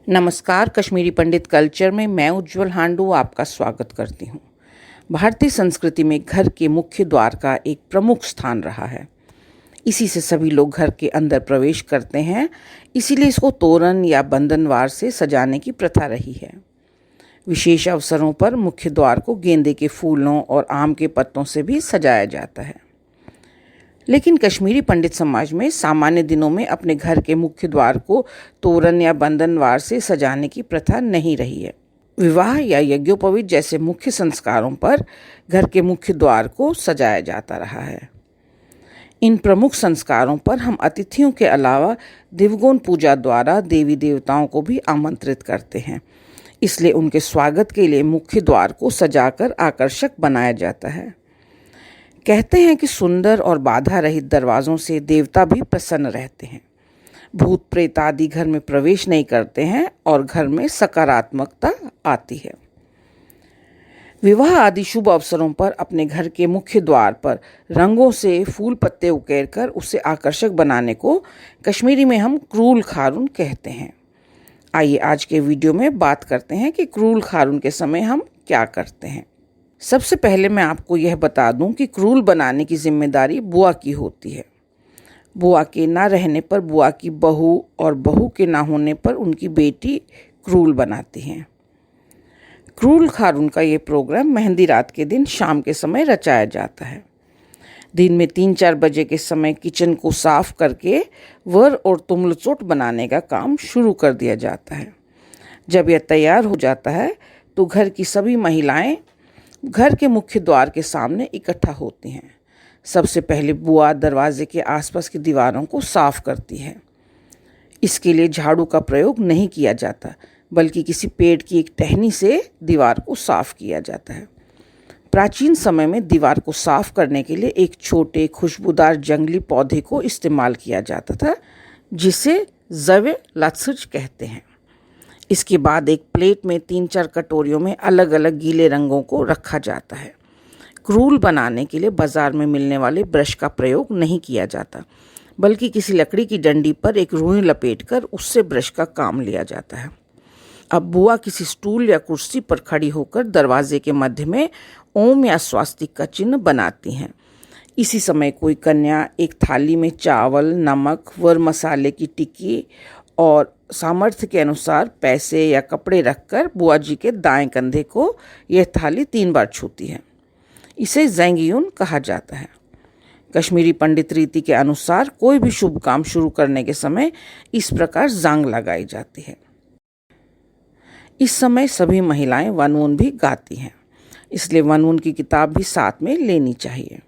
नमस्कार, कश्मीरी पंडित कल्चर में मैं उज्जवल हांडू आपका स्वागत करती हूँ। भारतीय संस्कृति में घर के मुख्य द्वार का एक प्रमुख स्थान रहा है। इसी से सभी लोग घर के अंदर प्रवेश करते हैं, इसीलिए इसको तोरण या बंधनवार से सजाने की प्रथा रही है। विशेष अवसरों पर मुख्य द्वार को गेंदे के फूलों और आम के पत्तों से भी सजाया जाता है। लेकिन कश्मीरी पंडित समाज में सामान्य दिनों में अपने घर के मुख्य द्वार को तोरण या बंधनवार से सजाने की प्रथा नहीं रही है। विवाह या यज्ञोपवीत जैसे मुख्य संस्कारों पर घर के मुख्य द्वार को सजाया जाता रहा है। इन प्रमुख संस्कारों पर हम अतिथियों के अलावा दिवगोन पूजा द्वारा देवी देवताओं को भी आमंत्रित करते हैं, इसलिए उनके स्वागत के लिए मुख्य द्वार को सजाकर आकर्षक बनाया जाता है। कहते हैं कि सुंदर और बाधा रहित दरवाजों से देवता भी प्रसन्न रहते हैं। भूत प्रेत आदि घर में प्रवेश नहीं करते हैं और घर में सकारात्मकता आती है। विवाह आदि शुभ अवसरों पर अपने घर के मुख्य द्वार पर रंगों से फूल पत्ते उकेरकर उसे आकर्षक बनाने को कश्मीरी में हम क्रूल खारून कहते हैं। आइए आज के वीडियो में बात करते हैं कि क्रूल खारून के समय हम क्या करते हैं। सबसे पहले मैं आपको यह बता दूं कि क्रूल बनाने की जिम्मेदारी बुआ की होती है। बुआ के ना रहने पर बुआ की बहू और बहू के ना होने पर उनकी बेटी क्रूल बनाती हैं। क्रूल खारून का ये प्रोग्राम मेहंदी रात के दिन शाम के समय रचाया जाता है। दिन में 3-4 बजे के समय किचन को साफ करके वर और तुमलचोट बनाने का काम शुरू कर दिया जाता है। जब यह तैयार हो जाता है तो घर की सभी महिलाएं घर के मुख्य द्वार के सामने इकट्ठा होती हैं। सबसे पहले बुआ दरवाजे के आसपास की दीवारों को साफ करती है। इसके लिए झाड़ू का प्रयोग नहीं किया जाता, बल्कि किसी पेड़ की एक टहनी से दीवार को साफ किया जाता है। प्राचीन समय में दीवार को साफ करने के लिए एक छोटे खुशबूदार जंगली पौधे को इस्तेमाल किया जाता था, जिसे जवे लत्सुज कहते हैं। इसके बाद एक प्लेट में 3-4 कटोरियों में अलग अलग गीले रंगों को रखा जाता है। क्रूल बनाने के लिए बाजार में मिलने वाले ब्रश का प्रयोग नहीं किया जाता, बल्कि किसी लकड़ी की डंडी पर एक रुई लपेटकर उससे ब्रश का काम लिया जाता है। अब बुआ किसी स्टूल या कुर्सी पर खड़ी होकर दरवाजे के मध्य में ओम या स्वास्तिक का चिन्ह बनाती हैं। इसी समय कोई कन्या एक थाली में चावल, नमक व मसाले की टिक्की और सामर्थ्य के अनुसार पैसे या कपड़े रखकर बुआ जी के दाएं कंधे को यह थाली 3 बार छूती है। इसे ज़ैंगियुन कहा जाता है। कश्मीरी पंडित रीति के अनुसार कोई भी शुभ काम शुरू करने के समय इस प्रकार जांग लगाई जाती है। इस समय सभी महिलाएं वनून भी गाती हैं, इसलिए वनून की किताब भी साथ में लेनी चाहिए।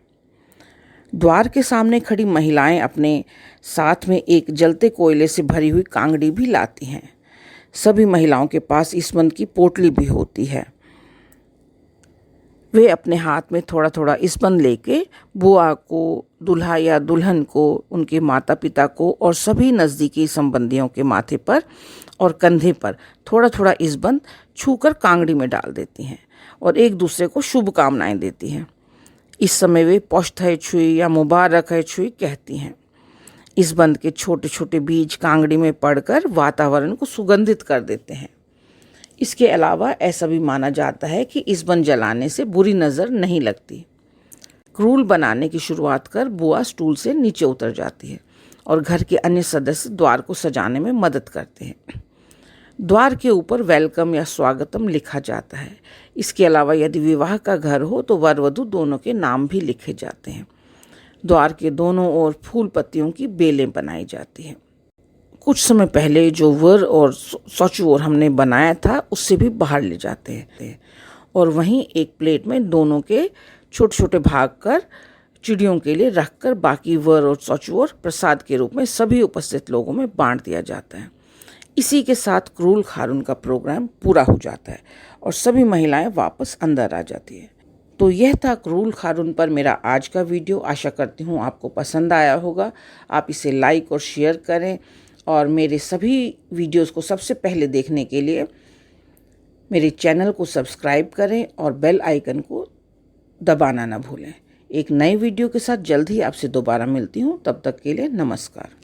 द्वार के सामने खड़ी महिलाएं अपने साथ में एक जलते कोयले से भरी हुई कांगड़ी भी लाती हैं। सभी महिलाओं के पास इसबंद की पोटली भी होती है। वे अपने हाथ में थोड़ा थोड़ा इसबंद लेके बुआ को, दूल्हा या दुल्हन को, उनके माता पिता को और सभी नज़दीकी संबंधियों के माथे पर और कंधे पर थोड़ा थोड़ा इसबंद छूकर कांगड़ी में डाल देती हैं और एक दूसरे को शुभकामनाएं देती हैं। इस समय वे पोष्ट है छुई या मुबारक है छुई कहती हैं। इस बंद के छोटे छोटे बीज कांगड़ी में पड़कर वातावरण को सुगंधित कर देते हैं। इसके अलावा ऐसा भी माना जाता है कि इस बंद जलाने से बुरी नज़र नहीं लगती। क्रूल बनाने की शुरुआत कर बुआ स्टूल से नीचे उतर जाती है और घर के अन्य सदस्य द्वार को सजाने में मदद करते हैं। द्वार के ऊपर वेलकम या स्वागतम लिखा जाता है। इसके अलावा यदि विवाह का घर हो तो वर वधू दोनों के नाम भी लिखे जाते हैं। द्वार के दोनों ओर फूल पत्तियों की बेलें बनाई जाती हैं। कुछ समय पहले जो वर और सचुओर हमने बनाया था उससे भी बाहर ले जाते हैं और वहीं एक प्लेट में दोनों के छोटे छोटे भाग कर चिड़ियों के लिए रखकर बाकी वर और सचुओर प्रसाद के रूप में सभी उपस्थित लोगों में बांट दिया जाता है। इसी के साथ क्रूल खारून का प्रोग्राम पूरा हो जाता है और सभी महिलाएं वापस अंदर आ जाती है। तो यह था क्रूल खारून पर मेरा आज का वीडियो। आशा करती हूँ आपको पसंद आया होगा। आप इसे लाइक और शेयर करें और मेरे सभी वीडियोस को सबसे पहले देखने के लिए मेरे चैनल को सब्सक्राइब करें और बेल आइकन को दबाना ना भूलें। एक नए वीडियो के साथ जल्द ही आपसे दोबारा मिलती हूँ। तब तक के लिए नमस्कार।